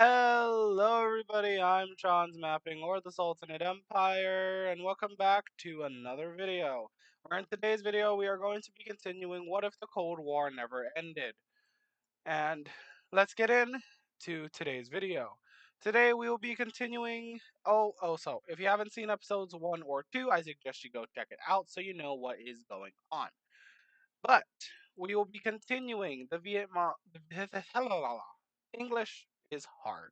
Hello, everybody. I'm John's Mapping or the Sultanate Empire, and welcome back to another video. Where in today's video, we are going to be continuing What If the Cold War Never Ended? And let's get in to today's video. Today, we will be continuing. So if you haven't seen episodes 1 or 2, I suggest you go check it out so you know what is going on. But we will be continuing the Vietnam. English is hard.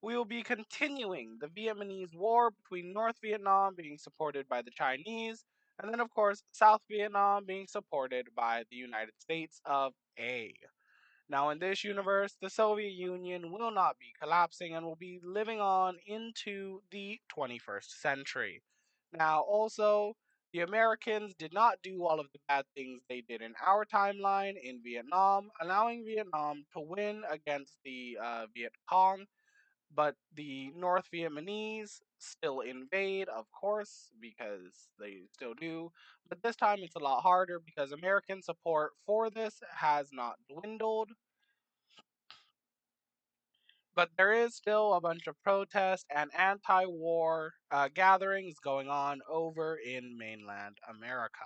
We will be continuing the Vietnamese War between North Vietnam being supported by the Chinese, and then, of course, South Vietnam being supported by the United States of A. Now, in this universe, the Soviet Union will not be collapsing and will be living on into the 21st century. Now, also, the Americans did not do all of the bad things they did in our timeline in Vietnam, allowing Vietnam to win against the Viet Cong, but the North Vietnamese still invade, of course, because they still do. But this time it's a lot harder because American support for this has not dwindled. But there is still a bunch of protest and anti war gatherings going on over in mainland America.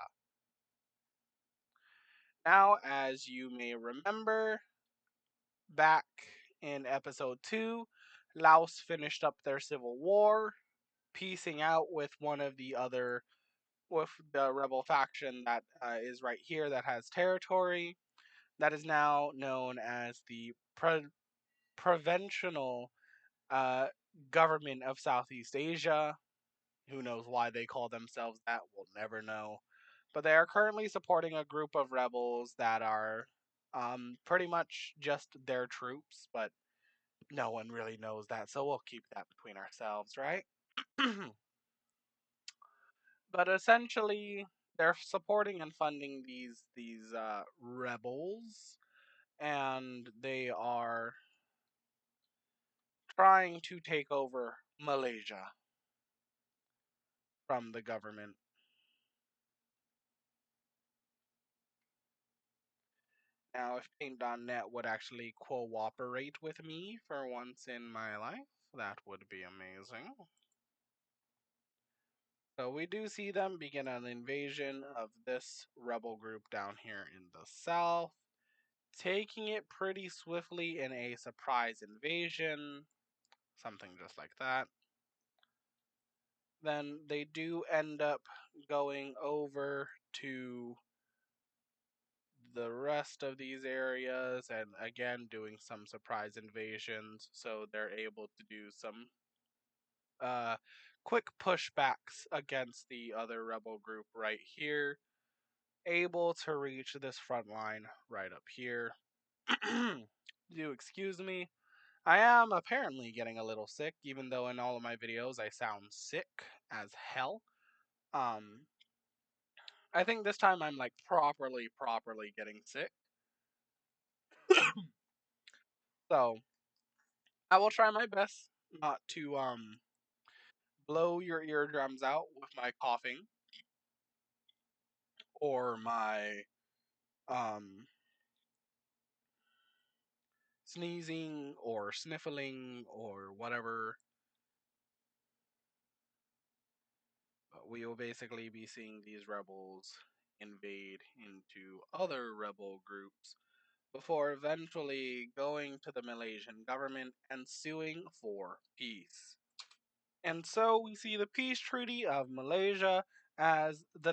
Now, as you may remember, back in episode 2, Laos finished up their civil war, piecing out with one of the other, with the rebel faction that is right here that has territory, that is now known as the Provincial uh, Government of Southeast Asia. Who knows why they call themselves that? We'll never know. But they are currently supporting a group of rebels that are pretty much just their troops, but no one really knows that, so we'll keep that between ourselves, right? But essentially, they're supporting and funding these rebels, and they are trying to take over Malaysia from the government. Now, if Paint.net would actually cooperate with me for once in my life, that would be amazing. So we do see them begin an invasion of this rebel group down here in the south, taking it pretty swiftly in a surprise invasion, something just like that. Then they do end up going over to the rest of these areas and again doing some surprise invasions, so they're able to do some uh, quick pushbacks against the other rebel group right here, able to reach this front line right up here. Do excuse me. I am apparently getting a little sick, even though in all of my videos I sound sick as hell. Um, I think this time I'm like properly getting sick. So I will try my best not to blow your eardrums out with my coughing or my um sneezing or sniffling or whatever. But we will basically be seeing these rebels invade into other rebel groups before eventually going to the Malaysian government and suing for peace. And so we see the peace treaty of Malaysia as the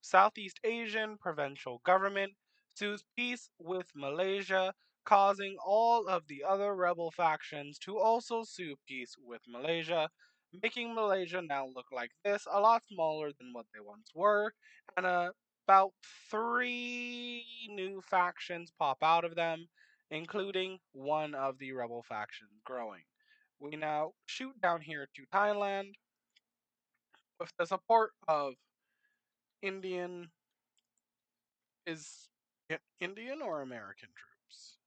Southeast Asian provincial government sues peace with Malaysia, causing all of the other rebel factions to also sue peace with Malaysia, making Malaysia now look like this, a lot smaller than what they once were, and about three new factions pop out of them, including one of the rebel factions growing. We now shoot down here to Thailand with the support of Indian is Indian or American troops.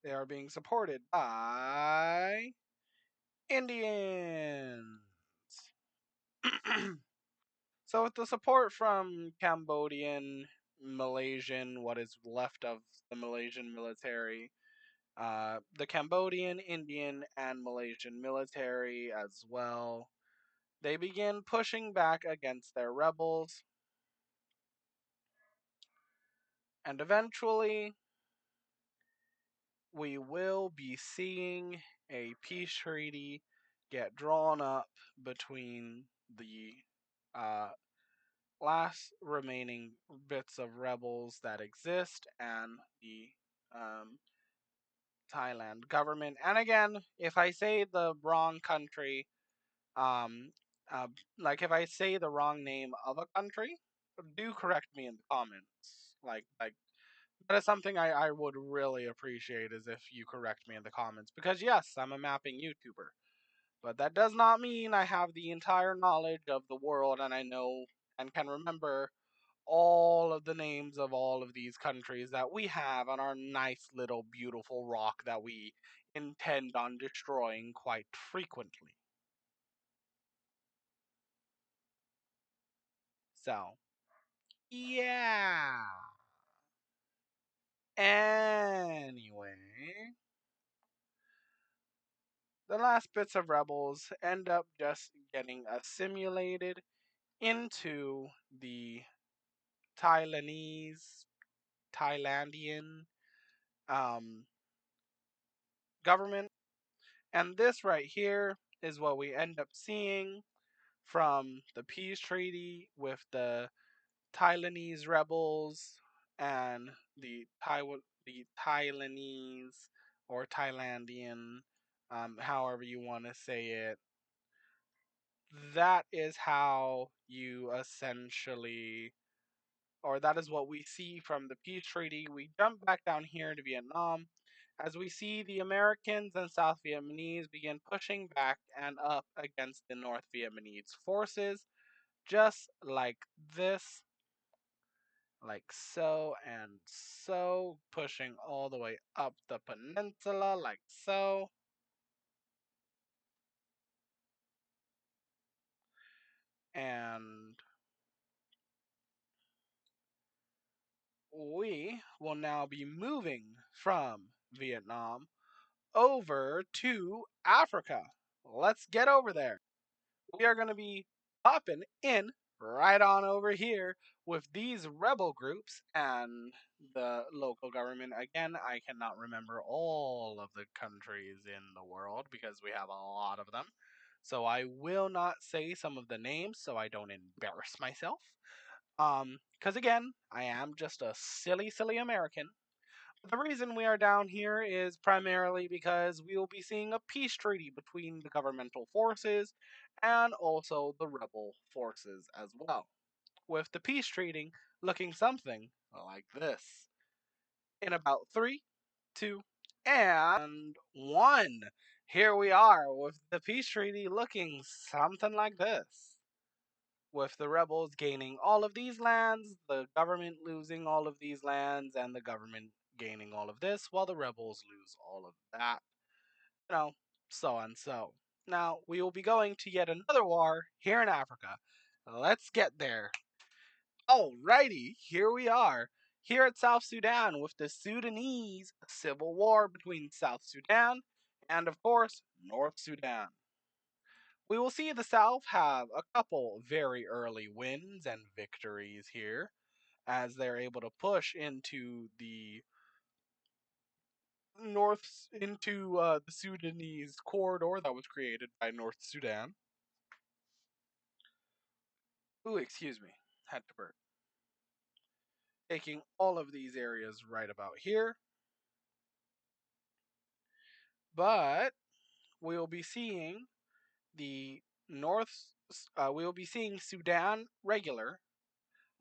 They are being supported by Indians. So with the support from Cambodian, Malaysian, what is left of the Malaysian military, The Cambodian, Indian, and Malaysian military as well. They begin pushing back against their rebels, and eventually we will be seeing a peace treaty get drawn up between the uh, last remaining bits of rebels that exist and the um, Thailand government. And again, if I say the wrong country, um, uh, like if I say the wrong name of a country, do correct me in the comments. Like that is something I would really appreciate is if you correct me in the comments because yes, I'm a mapping YouTuber, but that does not mean I have the entire knowledge of the world and I know and can remember all of the names of all of these countries that we have on our nice little beautiful rock that we intend on destroying quite frequently. So, yeah. Anyway, the last bits of rebels end up just getting assimilated into the Thailandese, Thailandian um, government. And this right here is what we end up seeing from the peace treaty with the Thailandese rebels and the Thailandese or Thailandian, however you want to say it. That is how you essentially, or that is what we see from the peace treaty. We jump back down here to Vietnam as we see the Americans and South Vietnamese begin pushing back and up against the North Vietnamese forces, just like this, like so and so, pushing all the way up the peninsula, like so. And we will now be moving from Vietnam over to Africa. Let's get over there. We are going to be popping in right on over here with these rebel groups and the local government. Again, I cannot remember all of the countries in the world because we have a lot of them. So I will not say some of the names so I don't embarrass myself. Because again, I am just a silly, silly American. The reason we are down here is primarily because we will be seeing a peace treaty between the governmental forces and also the rebel forces as well. With the peace treaty looking something like this. In about three, two, and one. Here we are with the peace treaty looking something like this. With the rebels gaining all of these lands, the government losing all of these lands, and the government gaining all of this, while the rebels lose all of that. You know, so and so. Now, we will be going to yet another war here in Africa. Let's get there. Alrighty, here we are. Here at South Sudan with the Sudanese civil war between South Sudan and, of course, North Sudan. We will see the South have a couple very early wins and victories here as they're able to push into the the Sudanese corridor that was created by North Sudan. Ooh, excuse me, had to burp. Taking all of these areas right about here, but we will be seeing the North. We will be seeing Sudan regular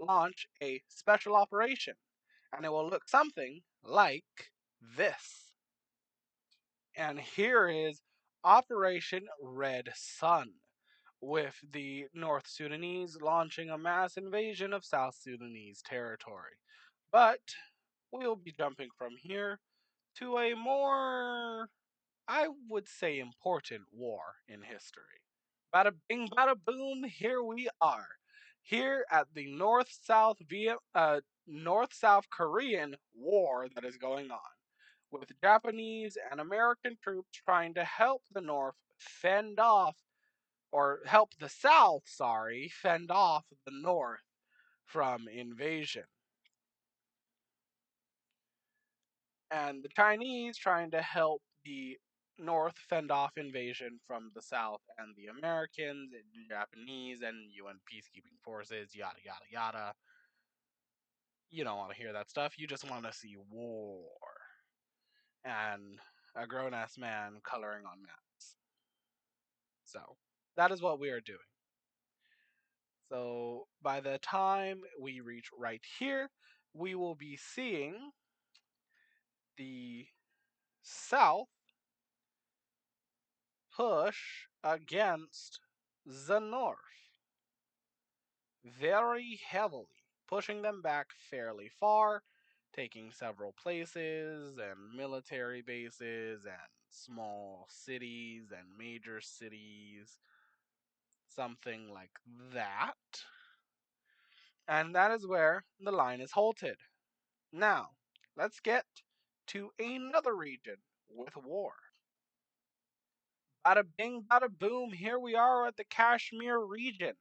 launch a special operation, and it will look something like this. And here is Operation Red Sun, with the North Sudanese launching a mass invasion of South Sudanese territory. But we'll be jumping from here to a more, I would say, important war in history. Bada bing, bada boom, here we are. Here at the North South Korean war that is going on. with Japanese and American troops trying to help the North fend off, or help the South, sorry, fend off the North from invasion. And the Chinese trying to help the North fend off invasion from the South, and the Americans, and the Japanese, and UN peacekeeping forces, yada, yada, yada. You don't want to hear that stuff. You just want to see war and a grown ass man coloring on maps. So that is what we are doing. So by the time we reach right here, we will be seeing the South push against the North very heavily, pushing them back fairly far, taking several places and military bases and small cities and major cities, something like that. And that is where the line is halted. Now, let's get to another region with war. Bada bing, bada boom, here we are at the Kashmir region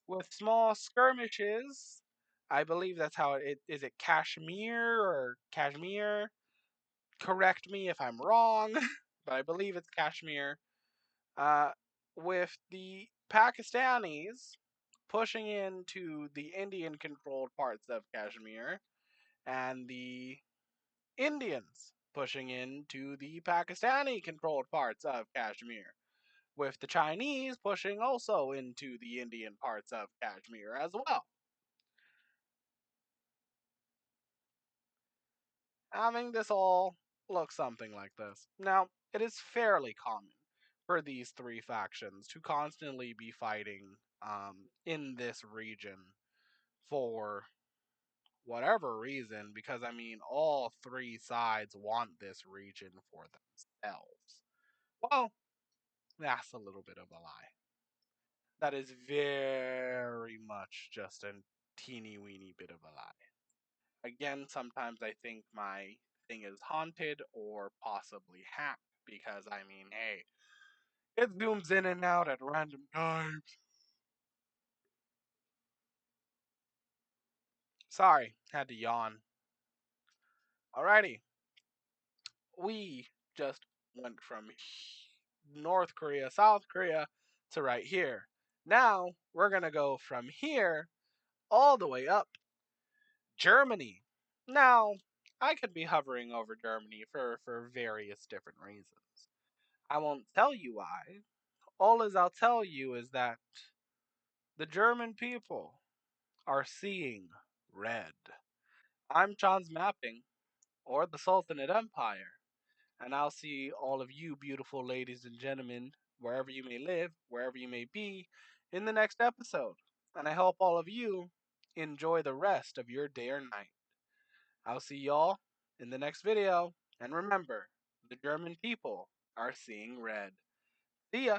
with small skirmishes. I believe that's how it is. It Kashmir or Kashmir? Correct me if I'm wrong, but I believe it's Kashmir. Uh, with the Pakistanis pushing into the Indian controlled parts of Kashmir, and the Indians pushing into the Pakistani controlled parts of Kashmir, with the Chinese pushing also into the Indian parts of Kashmir as well. Having this all look something like this. Now, it is fairly common for these three factions to constantly be fighting in this region for whatever reason, because I mean, all three sides want this region for themselves. Well, that's a little bit of a lie. That is very much just a teeny weeny bit of a lie. Again, sometimes I think my thing is haunted or possibly hacked because I mean, hey, it zooms in and out at random times. Sorry, had to yawn. Alrighty, we just went from North Korea, South Korea to right here. Now we're gonna go from here all the way up Germany. Now, I could be hovering over Germany for various different reasons. I won't tell you why. All as I'll tell you is that the German people are seeing red. I'm John's Mapping, or the Sultanate Empire, and I'll see all of you beautiful ladies and gentlemen, wherever you may live, wherever you may be, in the next episode. And I hope all of you enjoy the rest of your day or night. I'll see y'all in the next video. And remember, the German people are seeing red. See ya!